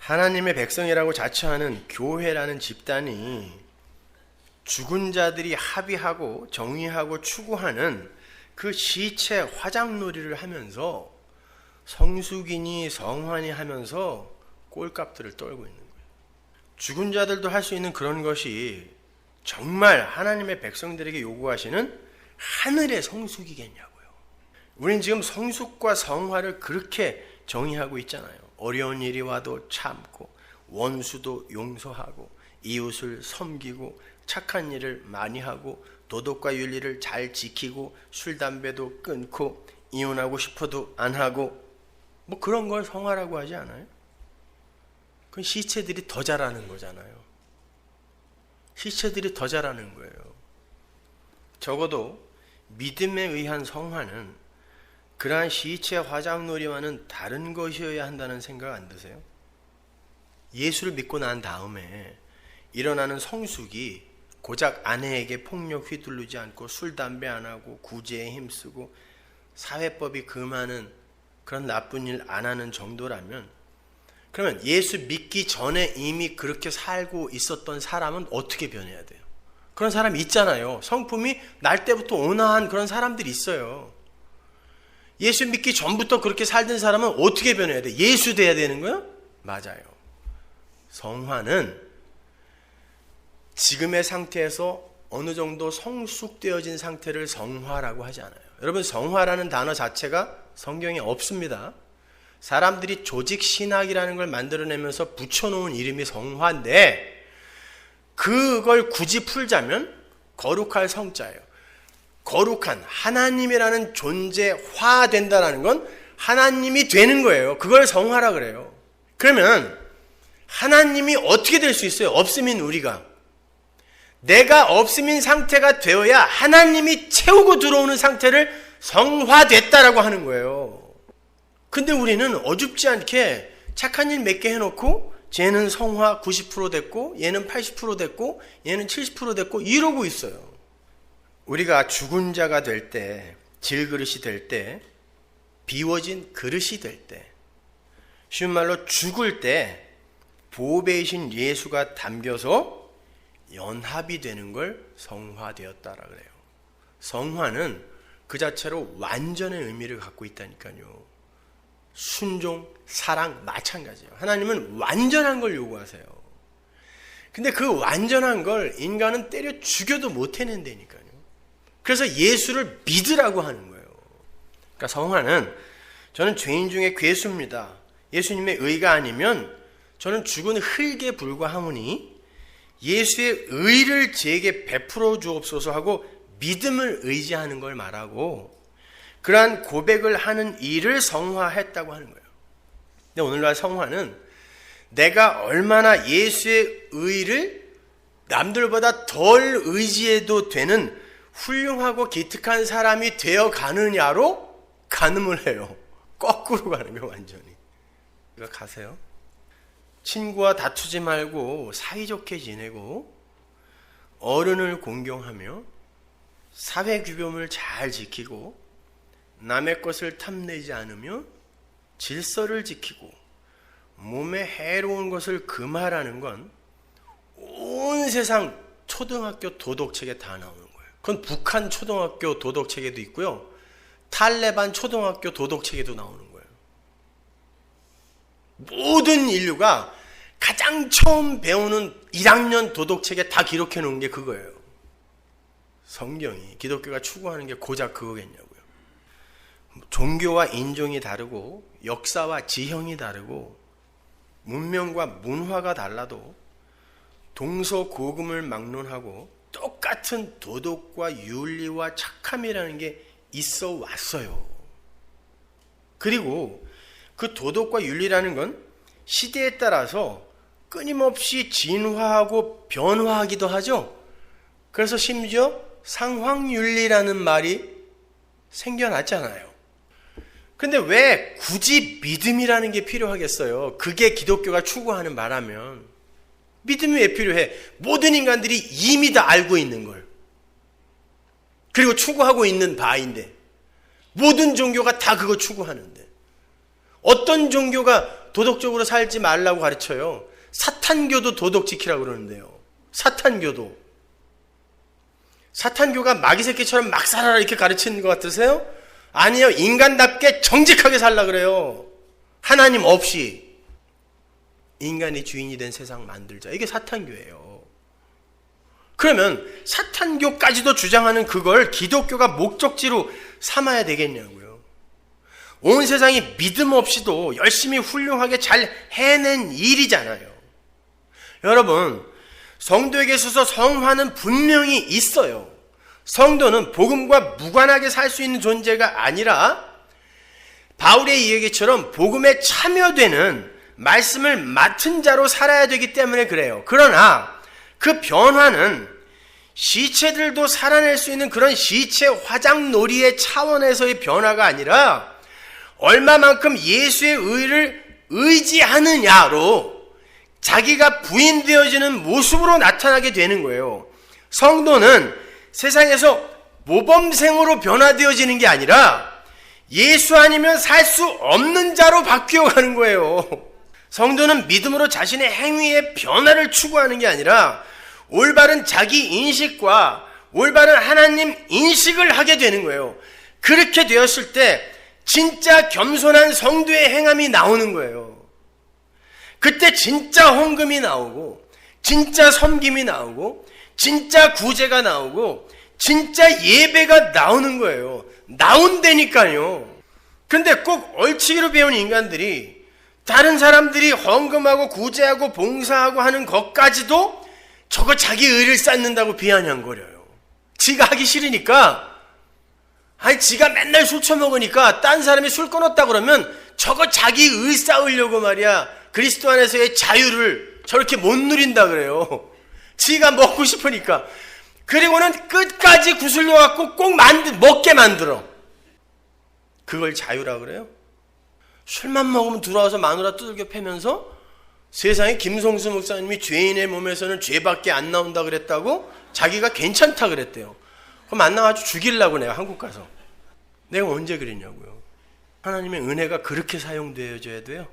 하나님의 백성이라고 자처하는 교회라는 집단이 죽은 자들이 합의하고 정의하고 추구하는 그 시체 화장놀이를 하면서 성숙이니 성환이 하면서 꼴값들을 떨고 있는 거예요. 죽은 자들도 할 수 있는 그런 것이 정말 하나님의 백성들에게 요구하시는 하늘의 성숙이겠냐고요. 우린 지금 성숙과 성화를 그렇게 정의하고 있잖아요. 어려운 일이 와도 참고, 원수도 용서하고, 이웃을 섬기고, 착한 일을 많이 하고, 도덕과 윤리를 잘 지키고, 술, 담배도 끊고, 이혼하고 싶어도 안 하고, 뭐 그런 걸 성화라고 하지 않아요? 그건 시체들이 더 잘하는 거잖아요. 시체들이 더 잘하는 거예요. 적어도 믿음에 의한 성화는 그러한 시체 화장놀이와는 다른 것이어야 한다는 생각 안 드세요? 예수를 믿고 난 다음에 일어나는 성숙이 고작 아내에게 폭력 휘둘르지 않고 술, 담배 안 하고 구제에 힘쓰고 사회법이 금하는 그런 나쁜 일 안 하는 정도라면, 그러면 예수 믿기 전에 이미 그렇게 살고 있었던 사람은 어떻게 변해야 돼요? 그런 사람이 있잖아요. 성품이 날 때부터 온화한 그런 사람들이 있어요. 예수 믿기 전부터 그렇게 살던 사람은 어떻게 변해야 돼? 예수 돼야 되는 거예요? 맞아요. 성화는 지금의 상태에서 어느 정도 성숙되어진 상태를 성화라고 하지 않아요. 여러분, 성화라는 단어 자체가 성경에 없습니다. 사람들이 조직 신학이라는 걸 만들어내면서 붙여놓은 이름이 성화인데, 그걸 굳이 풀자면 거룩할 성자예요. 거룩한 하나님이라는 존재화된다라는 건 하나님이 되는 거예요. 그걸 성화라 그래요. 그러면 하나님이 어떻게 될 수 있어요? 없음인 우리가. 내가 없음인 상태가 되어야 하나님이 채우고 들어오는 상태를 성화됐다라고 하는 거예요. 근데 우리는 어줍지 않게 착한 일 몇 개 해놓고 쟤는 성화 90% 됐고 얘는 80% 됐고 얘는 70% 됐고 이러고 있어요. 우리가 죽은 자가 될 때, 질그릇이 될 때, 비워진 그릇이 될 때, 쉬운 말로 죽을 때 보배이신 예수가 담겨서 연합이 되는 걸 성화되었다라 그래요. 성화는 그 자체로 완전의 의미를 갖고 있다니까요. 순종, 사랑 마찬가지예요. 하나님은 완전한 걸 요구하세요. 근데 그 완전한 걸 인간은 때려 죽여도 못 해낸다니까요. 그래서 예수를 믿으라고 하는 거예요. 그러니까 성화는, 저는 죄인 중에 괴수입니다. 예수님의 의가 아니면 저는 죽은 흙에 불과하오니 예수의 의를 제게 베풀어 주옵소서 하고 믿음을 의지하는 걸 말하고, 그러한 고백을 하는 일을 성화했다고 하는 거예요. 근데 오늘날 성화는 내가 얼마나 예수의 의를 남들보다 덜 의지해도 되는 훌륭하고 기특한 사람이 되어 가느냐로 가늠을 해요. 거꾸로 가는 거예요, 완전히. 이거 가세요. 친구와 다투지 말고 사이좋게 지내고 어른을 공경하며 사회규범을 잘 지키고 남의 것을 탐내지 않으며 질서를 지키고 몸에 해로운 것을 금하라는 건 온 세상 초등학교 도덕책에 다 나오는 거예요. 그건 북한 초등학교 도덕책에도 있고요, 탈레반 초등학교 도덕책에도 나오는 거예요. 모든 인류가 가장 처음 배우는 1학년 도덕책에 다 기록해 놓은 게 그거예요. 성경이, 기독교가 추구하는 게 고작 그거겠냐고요. 종교와 인종이 다르고 역사와 지형이 다르고 문명과 문화가 달라도 동서고금을 막론하고 똑같은 도덕과 윤리와 착함이라는 게 있어 왔어요. 그리고 그 도덕과 윤리라는 건 시대에 따라서 끊임없이 진화하고 변화하기도 하죠. 그래서 심지어 상황윤리라는 말이 생겨났잖아요. 근데 왜 굳이 믿음이라는 게 필요하겠어요? 그게 기독교가 추구하는 바라면. 믿음이 왜 필요해? 모든 인간들이 이미 다 알고 있는 걸, 그리고 추구하고 있는 바인데, 모든 종교가 다 그거 추구하는데, 어떤 종교가 도덕적으로 살지 말라고 가르쳐요. 사탄교도 도덕 지키라고 그러는데요. 사탄교가 마귀 새끼처럼 막 살아라 이렇게 가르치는 것 같으세요? 아니요. 인간답게 정직하게 살라 그래요. 하나님 없이. 인간이 주인이 된 세상 만들자. 이게 사탄교예요. 그러면 사탄교까지도 주장하는 그걸 기독교가 목적지로 삼아야 되겠냐고요. 온 세상이 믿음 없이도 열심히 훌륭하게 잘 해낸 일이잖아요. 여러분, 성도에게 있어서 성화는 분명히 있어요. 성도는 복음과 무관하게 살 수 있는 존재가 아니라 바울의 이야기처럼 복음에 참여되는 말씀을 맡은 자로 살아야 되기 때문에 그래요. 그러나 그 변화는 시체들도 살아낼 수 있는 그런 시체 화장놀이의 차원에서의 변화가 아니라 얼마만큼 예수의 의를 의지하느냐로 자기가 부인되어지는 모습으로 나타나게 되는 거예요. 성도는 세상에서 모범생으로 변화되어지는 게 아니라 예수 아니면 살 수 없는 자로 바뀌어가는 거예요. 성도는 믿음으로 자신의 행위의 변화를 추구하는 게 아니라 올바른 자기 인식과 올바른 하나님 인식을 하게 되는 거예요. 그렇게 되었을 때 진짜 겸손한 성도의 행함이 나오는 거예요. 그때 진짜 헌금이 나오고 진짜 섬김이 나오고 진짜 구제가 나오고 진짜 예배가 나오는 거예요. 나온다니까요. 근데 꼭 얼치기로 배운 인간들이 다른 사람들이 헌금하고 구제하고 봉사하고 하는 것까지도 저거 자기 의를 쌓는다고 비아냥거려요. 지가 하기 싫으니까, 아니 지가 맨날 술 처먹으니까 딴 사람이 술 끊었다 그러면 저거 자기 의 쌓으려고 말이야 그리스도 안에서의 자유를 저렇게 못 누린다 그래요. 지가 먹고 싶으니까. 그리고는 끝까지 구슬려 갖고 꼭 먹게 만들어. 그걸 자유라 그래요? 술만 먹으면 들어와서 마누라 두들겨 패면서 세상에 김성수 목사님이 죄인의 몸에서는 죄밖에 안 나온다 그랬다고 자기가 괜찮다 그랬대요. 그럼 안 나와가지고 죽이려고 내가 한국 가서. 내가 언제 그랬냐고요. 하나님의 은혜가 그렇게 사용되어져야 돼요.